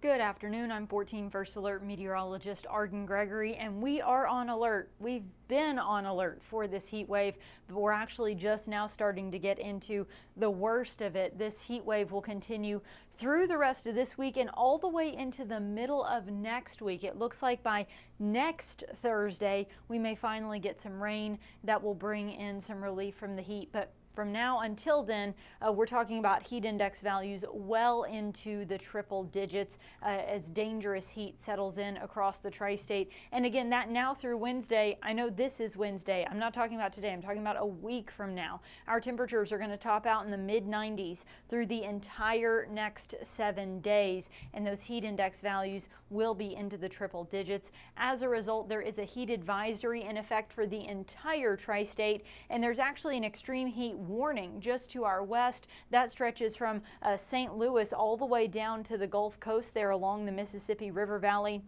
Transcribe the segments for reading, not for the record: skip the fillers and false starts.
Good afternoon. I'm 14 First Alert meteorologist Arden Gregory, and we are on alert. We've been on alert for this heat wave, but we're actually just now starting to get into the worst of it. This heat wave will continue through the rest of this week and all the way into the middle of next week. It looks like by next Thursday, we may finally get some rain that will bring in some relief from the heat. But from now until then, we're talking about heat index values well into the triple digits as dangerous heat settles in across the tri-state. And again, that now through Wednesday, I know this is Wednesday. I'm not talking about today. I'm talking about a week from now. Our temperatures are going to top out in the mid 90s through the entire next 7 days. And those heat index values will be into the triple digits. As a result, there is a heat advisory in effect for the entire tri-state. And there's actually an extreme heat warning just to our west that stretches from St. Louis all the way down to the Gulf Coast there along the Mississippi River Valley.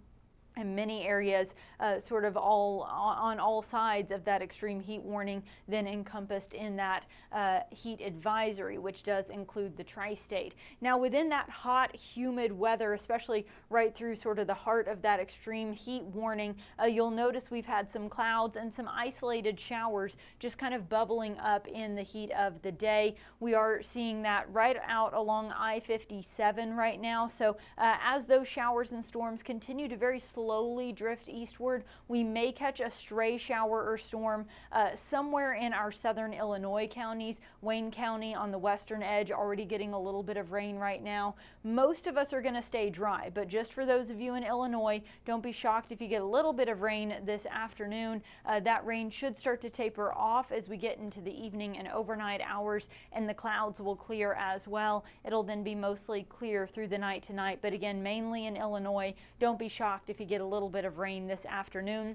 And many areas sort of all on all sides of that extreme heat warning then encompassed in that heat advisory, which does include the tri-state. Now within that hot, humid weather, especially right through sort of the heart of that extreme heat warning, you'll notice we've had some clouds and some isolated showers just kind of bubbling up in the heat of the day. We are seeing that right out along I-57 right now. So as those showers and storms continue to very slowly drift eastward, we may catch a stray shower or storm somewhere in our southern Illinois counties. Wayne County on the western edge already getting a little bit of rain right now. Most of us are going to stay dry, but just for those of you in Illinois, don't be shocked if you get a little bit of rain this afternoon. That rain should start to taper off as we get into the evening and overnight hours, and the clouds will clear as well. It'll then be mostly clear through the night tonight, but again, mainly in Illinois. Don't be shocked if you get a little bit of rain this afternoon.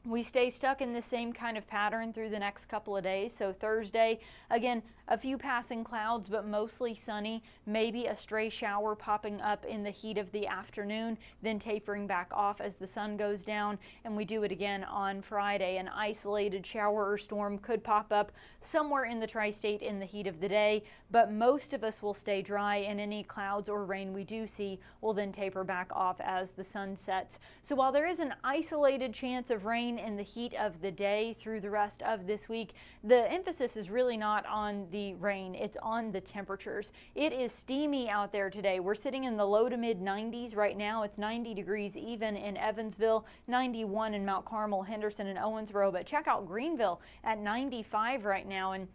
We stay stuck in the same kind of pattern through the next couple of days. So Thursday, again, a few passing clouds, but mostly sunny, maybe a stray shower popping up in the heat of the afternoon, then tapering back off as the sun goes down. And we do it again on Friday. An isolated shower or storm could pop up somewhere in the tri-state in the heat of the day, but most of us will stay dry, and any clouds or rain we do see will then taper back off as the sun sets. So while there is an isolated chance of rain in the heat of the day through the rest of this week, the emphasis is really not on the rain, it's on the temperatures. It is steamy out there today. We're sitting in the low to mid 90s right now. It's 90 degrees even in Evansville, 91 in Mount Carmel, Henderson, and Owensboro, but check out Greenville at 95 right now. And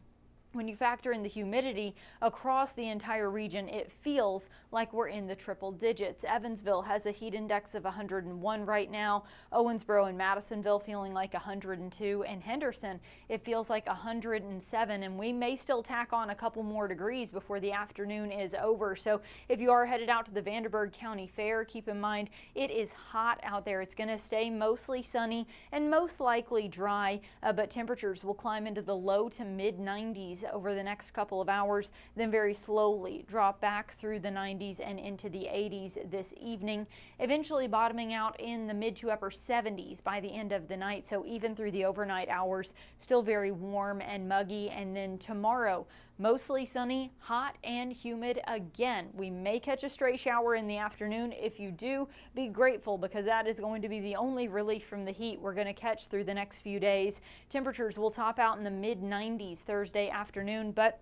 when you factor in the humidity across the entire region, it feels like we're in the triple digits. Evansville has a heat index of 101 right now. Owensboro and Madisonville feeling like 102. And Henderson, it feels like 107. And we may still tack on a couple more degrees before the afternoon is over. So if you are headed out to the Vanderburgh County Fair, keep in mind it is hot out there. It's going to stay mostly sunny and most likely dry, but temperatures will climb into the low to mid 90s over the next couple of hours, then very slowly drop back through the 90s and into the 80s this evening, eventually bottoming out in the mid to upper 70s by the end of the night. So even through the overnight hours, still very warm and muggy. And then tomorrow, mostly sunny, hot and humid again. We may catch a stray shower in the afternoon. If you do, be grateful, because that is going to be the only relief from the heat we're going to catch through the next few days. Temperatures will top out in the mid 90s Thursday afternoon, but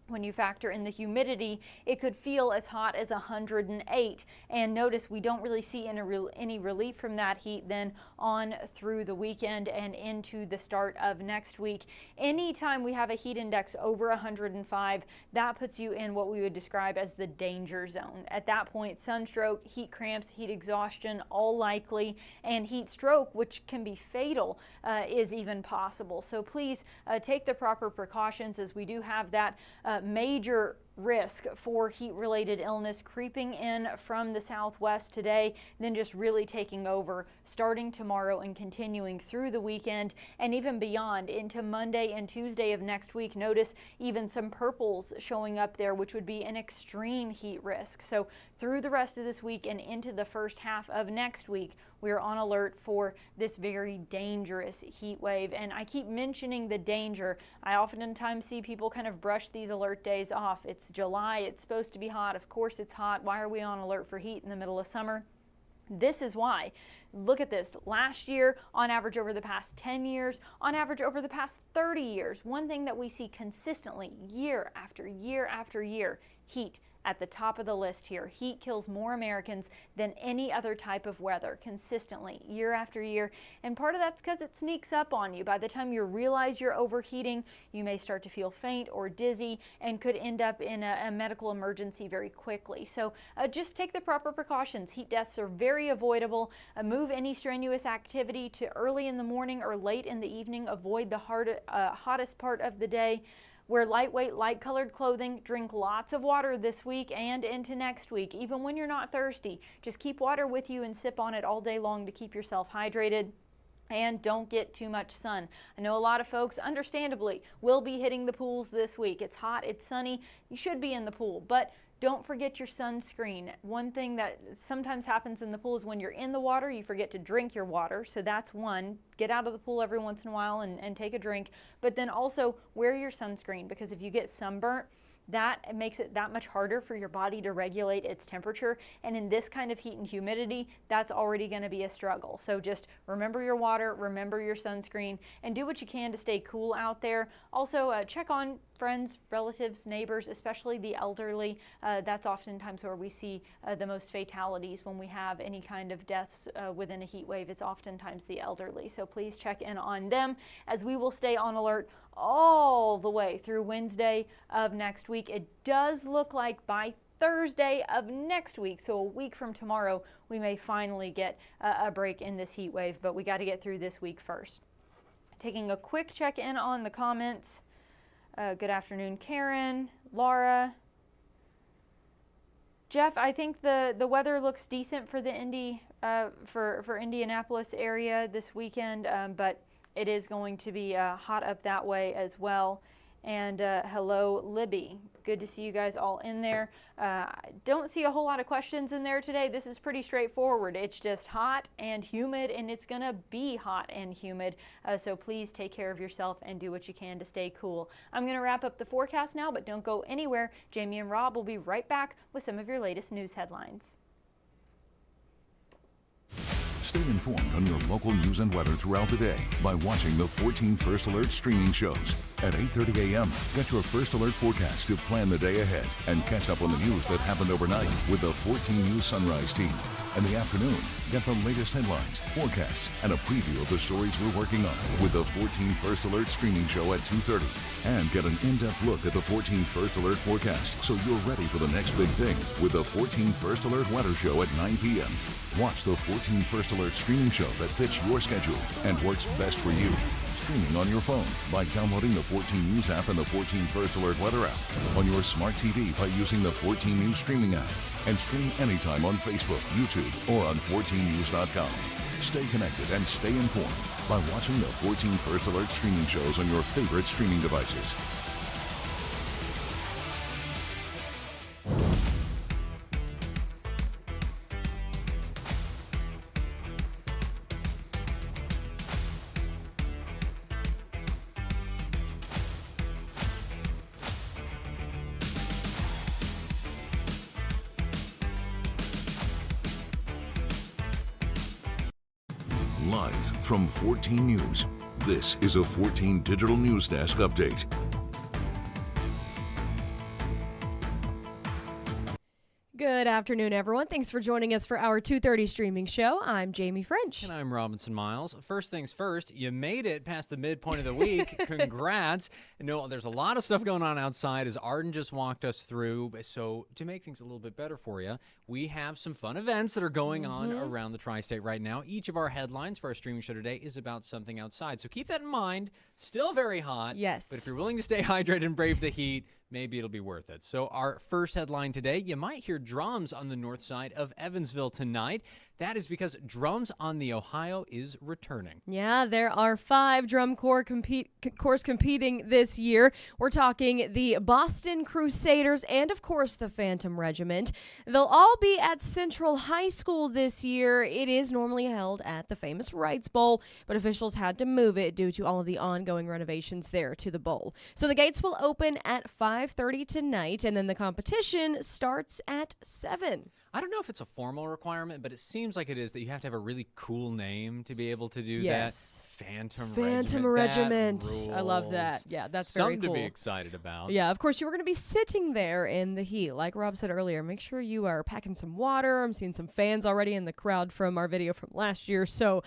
when you factor in the humidity, it could feel as hot as 108. And notice we don't really see any relief from that heat then on through the weekend and into the start of next week. Anytime we have a heat index over 105, that puts you in what we would describe as the danger zone. At that point, sunstroke, heat cramps, heat exhaustion, all likely, and heat stroke, which can be fatal, is even possible. So please take the proper precautions, as we do have that major risk for heat-related illness creeping in from the southwest today, then just really taking over starting tomorrow and continuing through the weekend and even beyond into Monday and Tuesday of next week. Notice even some purples showing up there, which would be an extreme heat risk. So through the rest of this week and into the first half of next week, we are on alert for this very dangerous heat wave. And I keep mentioning the danger. I oftentimes see people kind of brush these alert days off. It's July, it's supposed to be hot. Of course it's hot. Why are we on alert for heat in the middle of summer? This is why. Look at this. Last year, on average over the past 10 years, on average over the past 30 years, one thing that we see consistently year after year after year, heat. At the top of the list here. Heat kills more Americans than any other type of weather consistently year after year. And part of that's because it sneaks up on you. By the time you realize you're overheating, you may start to feel faint or dizzy and could end up in a medical emergency very quickly. So just take the proper precautions. Heat deaths are very avoidable. Move any strenuous activity to early in the morning or late in the evening. Avoid the hottest part of the day. Wear lightweight, light-colored clothing. Drink lots of water this week and into next week, even when you're not thirsty. Just keep water with you and sip on it all day long to keep yourself hydrated. And don't get too much sun. I know a lot of folks, understandably, will be hitting the pools this week. It's hot, it's sunny, you should be in the pool, but don't forget your sunscreen. One thing that sometimes happens in the pool is when you're in the water, you forget to drink your water. So that's one. Get out of the pool every once in a while and take a drink. But then also wear your sunscreen, because if you get sunburnt, that makes it that much harder for your body to regulate its temperature. And in this kind of heat and humidity, that's already going to be a struggle. So just remember your water, remember your sunscreen, and do what you can to stay cool out there. Also, check on friends, relatives, neighbors, especially the elderly. That's oftentimes where we see the most fatalities when we have any kind of deaths within a heat wave. It's oftentimes the elderly. So please check in on them, as we will stay on alert all the way through Wednesday of next week. It does look like by Thursday of next week, so a week from tomorrow, we may finally get a break in this heat wave, but we got to get through this week first. Taking a quick check in on the comments. Good afternoon, Karen, Laura. Jeff, I think the weather looks decent for the for Indianapolis area this weekend, but it is going to be hot up that way as well. And hello, Libby. Good to see you guys all in there. Don't see a whole lot of questions in there today. This is pretty straightforward. It's just hot and humid, and it's going to be hot and humid. So please take care of yourself and do what you can to stay cool. I'm going to wrap up the forecast now, but don't go anywhere. Jamie and Rob will be right back with some of your latest news headlines. Stay informed on your local news and weather throughout the day by watching the 14 First Alert streaming shows. At 8:30 a.m., get your First Alert forecast to plan the day ahead and catch up on the news that happened overnight with the 14 News Sunrise team. In the afternoon, get the latest headlines, forecasts, and a preview of the stories we're working on with the 14 First Alert streaming show at 2:30. And get an in-depth look at the 14 First Alert forecast so you're ready for the next big thing with the 14 First Alert weather show at 9 p.m. Watch the 14 First Alert streaming show that fits your schedule and works best for you. Streaming on your phone by downloading the 14 News app and the 14 First Alert weather app. On your smart TV by using the 14 News streaming app. And stream anytime on Facebook, YouTube, or on 14news.com. Stay connected and stay informed by watching the 14 First Alert streaming shows on your favorite streaming devices. Live from 14 News, this is a 14 Digital News Desk update. Good afternoon, everyone. Thanks for joining us for our 2:30 streaming show. I'm Jamie French. And I'm Robinson Miles. First things first, you made it past the midpoint of the week. Congrats. No, there's a lot of stuff going on outside, as Arden just walked us through. So to make things a little bit better for you, we have some fun events that are going on around the tri-state right now. Each of our headlines for our streaming show today is about something outside. So keep that in mind. Still very hot. Yes. But if you're willing to stay hydrated and brave the heat, maybe it'll be worth it. So our first headline today, you might hear drums on the north side of Evansville tonight. That is because Drums on the Ohio is returning. Yeah, there are 5 drum corps competing this year. We're talking the Boston Crusaders and, of course, the Phantom Regiment. They'll all be at Central High School this year. It is normally held at the famous Wrights Bowl, but officials had to move it due to all of the ongoing renovations there to the bowl. So the gates will open at 5:30 tonight, and then the competition starts at 7. I don't know if it's a formal requirement, but it seems like it is that you have to have a really cool name to be able to do Yes. that. Phantom Regiment. That I love rules. that. Yeah, that's very Something cool. to be excited about. Yeah, of course, you were going to be sitting there in the heat. Like Rob said earlier, make sure you are packing some water. I'm seeing some fans already in the crowd from our video from last year. So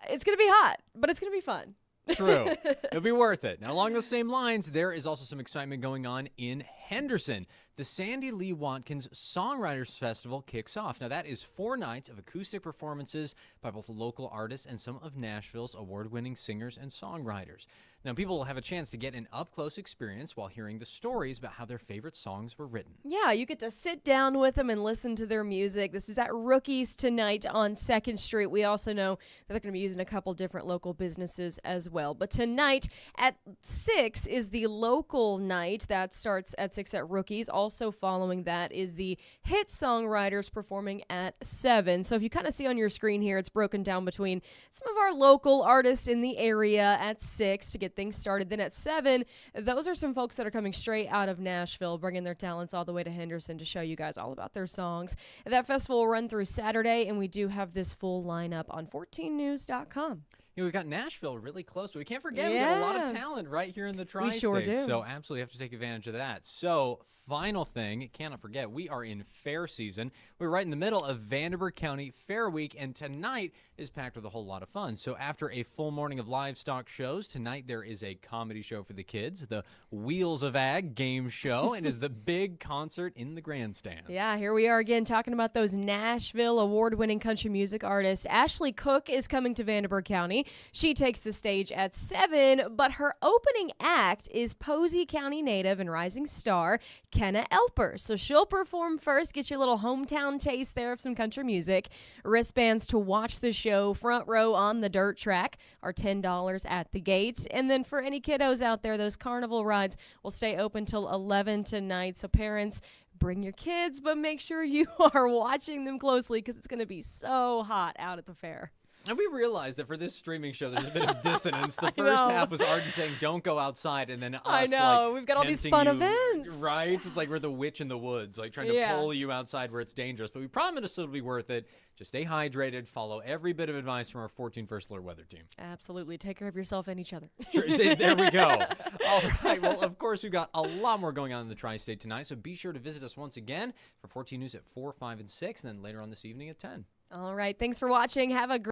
it's going to be hot, but it's going to be fun. True. It'll be worth it. Now, along those same lines, there is also some excitement going on in Henderson. The Sandy Lee Watkins Songwriters Festival kicks off. Now, that is 4 nights of acoustic performances by both local artists and some of Nashville's award-winning singers and songwriters. Now, people will have a chance to get an up-close experience while hearing the stories about how their favorite songs were written. Yeah, you get to sit down with them and listen to their music. This is at Rookies tonight on 2nd Street. We also know that they're going to be using a couple different local businesses as well. But tonight at 6 is the local night. That starts at 6 at Rookies. Also following that is the hit songwriters performing at 7. So if you kind of see on your screen here, it's broken down between some of our local artists in the area at 6 to get things started. Then at 7, those are some folks that are coming straight out of Nashville, bringing their talents all the way to Henderson to show you guys all about their songs. That festival will run through Saturday, and we do have this full lineup on 14news.com. You know, we've got Nashville really close, but we can't forget we got a lot of talent right here in the tri-states. sure do. So absolutely have to take advantage of that. So final thing, cannot forget, we are in fair season. We're right in the middle of Vanderburgh County Fair Week, and tonight is packed with a whole lot of fun. So after a full morning of livestock shows, tonight there is a comedy show for the kids, the Wheels of Ag game show, and is the big concert in the grandstand. Yeah, here we are again talking about those Nashville award-winning country music artists. Ashley Cook is coming to Vanderburgh County. She takes the stage at 7, but her opening act is Posey County native and rising star Kenna Elper. So she'll perform first, get you a little hometown taste there of some country music. Wristbands to watch the show, front row on the dirt track, are $10 at the gate. And then for any kiddos out there, those carnival rides will stay open till 11 tonight. So parents, bring your kids, but make sure you are watching them closely because it's going to be so hot out at the fair. And we realized that for this streaming show, there's a bit of dissonance. The first half was Arden saying, don't go outside, and then us, I know. like, We've got all these tempting fun you, events. Right? It's like we're the witch in the woods, like trying to pull you outside where it's dangerous. But we promise it'll be worth it. Just stay hydrated. Follow every bit of advice from our 14 First Alert weather team. Absolutely. Take care of yourself and each other. Sure, there we go. All right. Well, of course, we've got a lot more going on in the tri-state tonight, so be sure to visit us once again for 14 News at 4, 5, and 6, and then later on this evening at 10. All right. Thanks for watching. Have a great